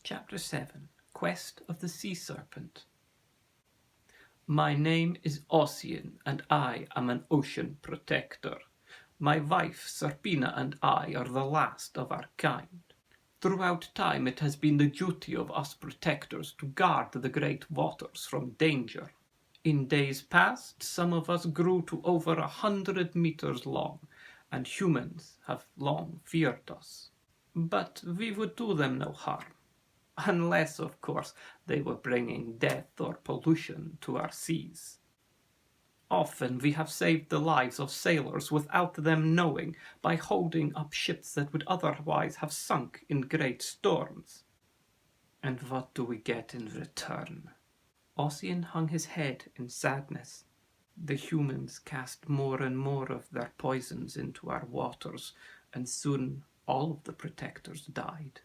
Chapter 7. Quest of the Sea Serpent. My name is Ossian, and I am an ocean protector. My wife, Serpina, and I are the last of our kind. Throughout time it has been the duty of us protectors to guard the great waters from danger. In days past, some of us grew to over 100 meters long, and humans have long feared us. But we would do them no harm. Unless, of course, they were bringing death or pollution to our seas. Often we have saved the lives of sailors without them knowing by holding up ships that would otherwise have sunk in great storms. And what do we get in return? Ossian hung his head in sadness. The humans cast more and more of their poisons into our waters, and soon all of the protectors died.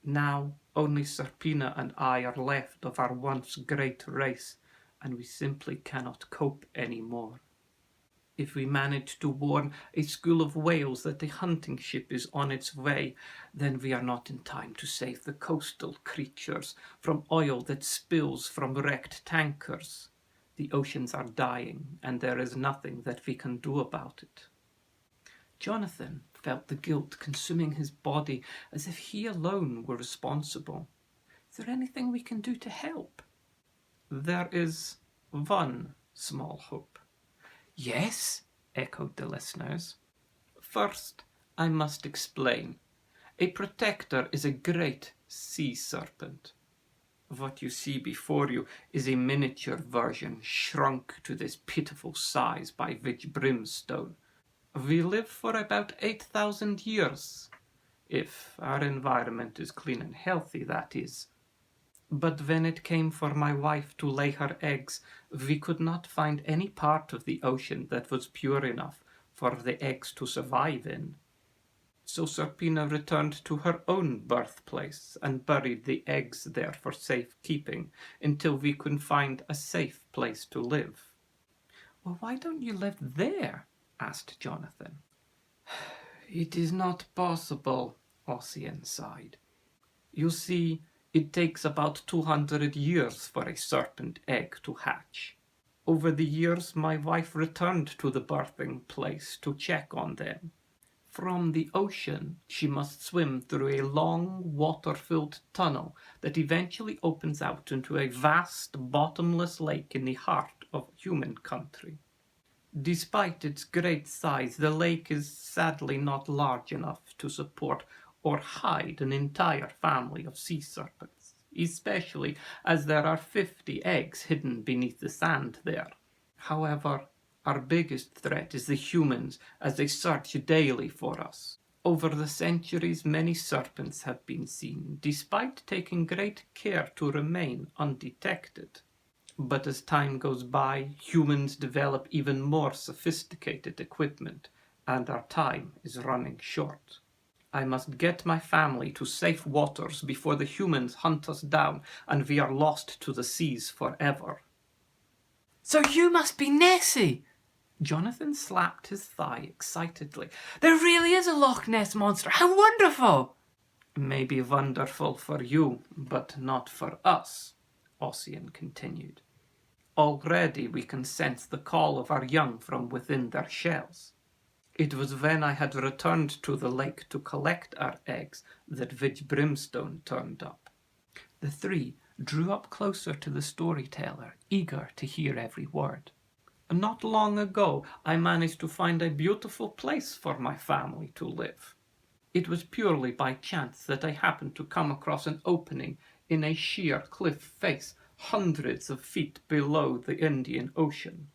Now only Serpina and I are left of our once great race, and we simply cannot cope any more. If we manage to warn a school of whales that a hunting ship is on its way, then we are not in time to save the coastal creatures from oil that spills from wrecked tankers. The oceans are dying, and there is nothing that we can do about it. Jonathan felt the guilt consuming his body as if he alone were responsible. Is there anything we can do to help? There is one small hope. Yes, echoed the listeners. First, I must explain. A protector is a great sea serpent. What you see before you is a miniature version shrunk to this pitiful size by Witch Brimstone. We live for about 8,000 years, if our environment is clean and healthy, that is. But when it came for my wife to lay her eggs, we could not find any part of the ocean that was pure enough for the eggs to survive in. So Serpina returned to her own birthplace and buried the eggs there for safekeeping until we could find a safe place to live. Well, why don't you live there? Asked Jonathan. It is not possible, Ossian sighed. You see, it takes about 200 years for a serpent egg to hatch. Over the years, my wife returned to the birthing place to check on them. From the ocean, she must swim through a long, water-filled tunnel that eventually opens out into a vast, bottomless lake in the heart of human country. Despite its great size, the lake is sadly not large enough to support or hide an entire family of sea serpents, especially as there are 50 eggs hidden beneath the sand there. However, our biggest threat is the humans, as they search daily for us. Over the centuries, many serpents have been seen, despite taking great care to remain undetected. But as time goes by, humans develop even more sophisticated equipment, and our time is running short. I must get my family to safe waters before the humans hunt us down and we are lost to the seas forever. So you must be Nessie! Jonathan slapped his thigh excitedly. There really is a Loch Ness monster! How wonderful! Maybe wonderful for you, but not for us, Ossian continued. Already we can sense the call of our young from within their shells. It was when I had returned to the lake to collect our eggs that Witch Brimstone turned up. The three drew up closer to the storyteller, eager to hear every word. Not long ago, I managed to find a beautiful place for my family to live. It was purely by chance that I happened to come across an opening in a sheer cliff face hundreds of feet below the Indian Ocean.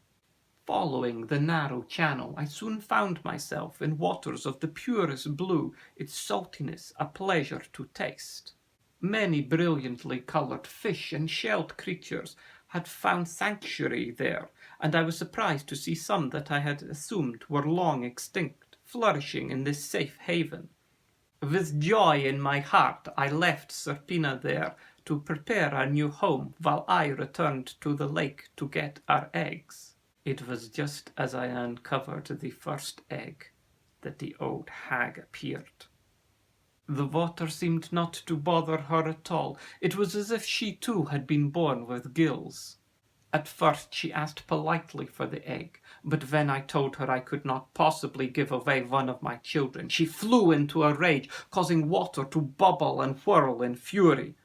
Following the narrow channel, I soon found myself in waters of the purest blue, its saltiness a pleasure to taste. Many brilliantly colored fish and shelled creatures had found sanctuary there, and I was surprised to see some that I had assumed were long extinct, flourishing in this safe haven. With joy in my heart, I left Serpina there to prepare our new home, while I returned to the lake to get our eggs. It was just as I uncovered the first egg that the old hag appeared. The water seemed not to bother her at all. It was as if she too had been born with gills. At first she asked politely for the egg, but when I told her I could not possibly give away one of my children, she flew into a rage, causing water to bubble and whirl in fury.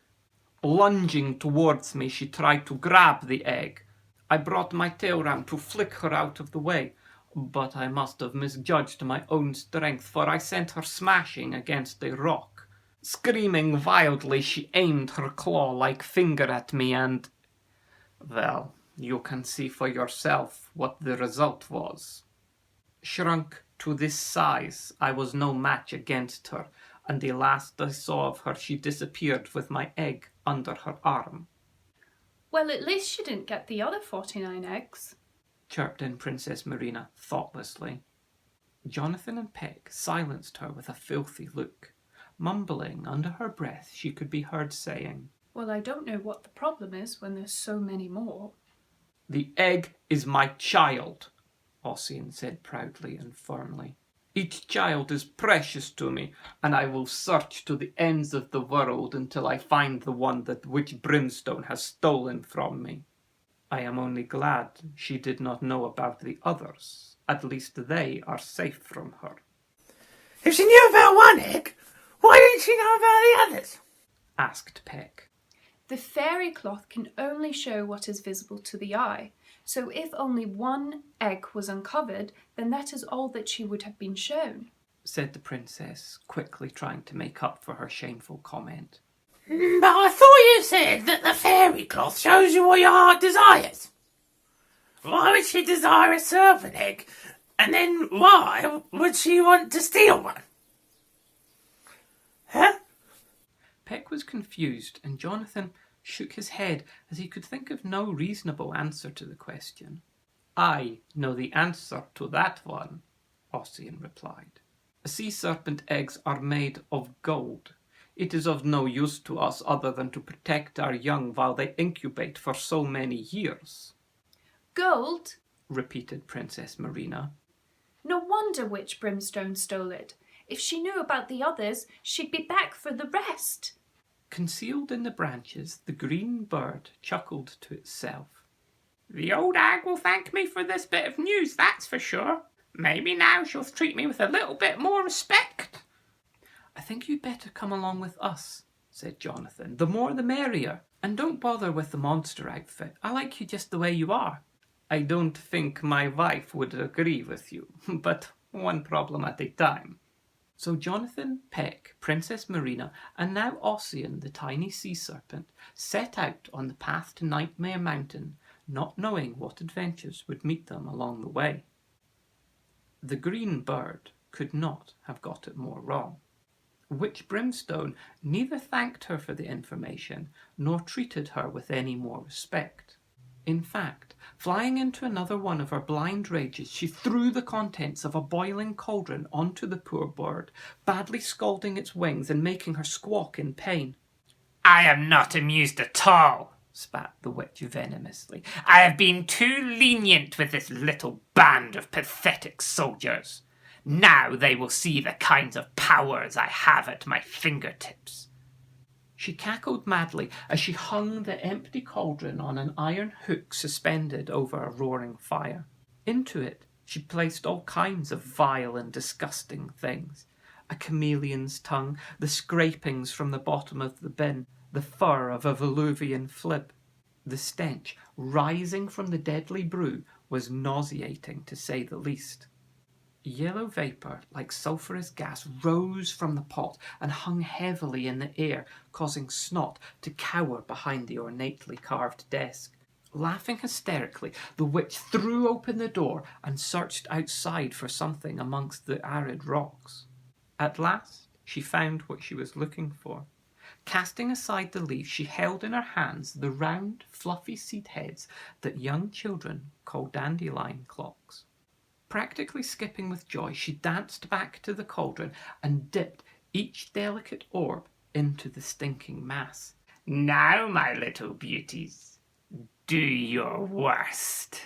Lunging towards me, she tried to grab the egg. I brought my tail round to flick her out of the way, but I must have misjudged my own strength, for I sent her smashing against a rock. Screaming wildly, she aimed her claw-like finger at me and... well, you can see for yourself what the result was. Shrunk to this size, I was no match against her, and the last I saw of her she disappeared with my egg under her arm. Well, at least she didn't get the other 49 eggs, chirped in Princess Marina thoughtlessly. Jonathan and Peck silenced her with a filthy look. Mumbling under her breath, she could be heard saying, "Well, I don't know what the problem is when there's so many more." "The egg is my child," Ossian said proudly and firmly. "Each child is precious to me, and I will search to the ends of the world until I find the one that Witch Brimstone has stolen from me. I am only glad she did not know about the others. At least they are safe from her." "If she knew about one egg, why didn't she know about the others?" asked Peck. The fairy cloth can only show what is visible to the eye, so if only one egg was uncovered, then that is all that she would have been shown, said the princess, quickly trying to make up for her shameful comment. "But I thought you said that the fairy cloth shows you what your heart desires. Why would she desire a serpent egg, and then why would she want to steal one? Huh?" Peck was confused, and Jonathan shook his head as he could think of no reasonable answer to the question. "I know the answer to that one," Ossian replied. "Sea serpent eggs are made of gold. It is of no use to us other than to protect our young while they incubate for so many years." "Gold?" repeated Princess Marina. "No wonder Witch Brimstone stole it. If she knew about the others, she'd be back for the rest." Concealed in the branches, the green bird chuckled to itself. "The old hag will thank me for this bit of news, that's for sure. Maybe now she'll treat me with a little bit more respect." "I think you'd better come along with us," said Jonathan. "The more the merrier. And don't bother with the monster outfit. I like you just the way you are." "I don't think my wife would agree with you, but one problem at a time." So Jonathan, Peck, Princess Marina, and now Ossian, the tiny sea serpent, set out on the path to Nightmare Mountain, not knowing what adventures would meet them along the way. The green bird could not have got it more wrong. Witch Brimstone neither thanked her for the information nor treated her with any more respect. In fact, flying into another one of her blind rages, she threw the contents of a boiling cauldron onto the poor bird, badly scalding its wings and making her squawk in pain. "I am not amused at all," spat the witch venomously. "I have been too lenient with this little band of pathetic soldiers. Now they will see the kinds of powers I have at my fingertips." She cackled madly as she hung the empty cauldron on an iron hook suspended over a roaring fire. Into it she placed all kinds of vile and disgusting things. A chameleon's tongue, the scrapings from the bottom of the bin, the fur of a Veluvian flib. The stench, rising from the deadly brew, was nauseating to say the least. Yellow vapour, like sulphurous gas, rose from the pot and hung heavily in the air, causing Snot to cower behind the ornately carved desk. Laughing hysterically, the witch threw open the door and searched outside for something amongst the arid rocks. At last she found what she was looking for. Casting aside the leaf, she held in her hands the round, fluffy seed heads that young children call dandelion clocks. Practically skipping with joy, she danced back to the cauldron and dipped each delicate orb into the stinking mass. "Now, my little beauties, do your worst."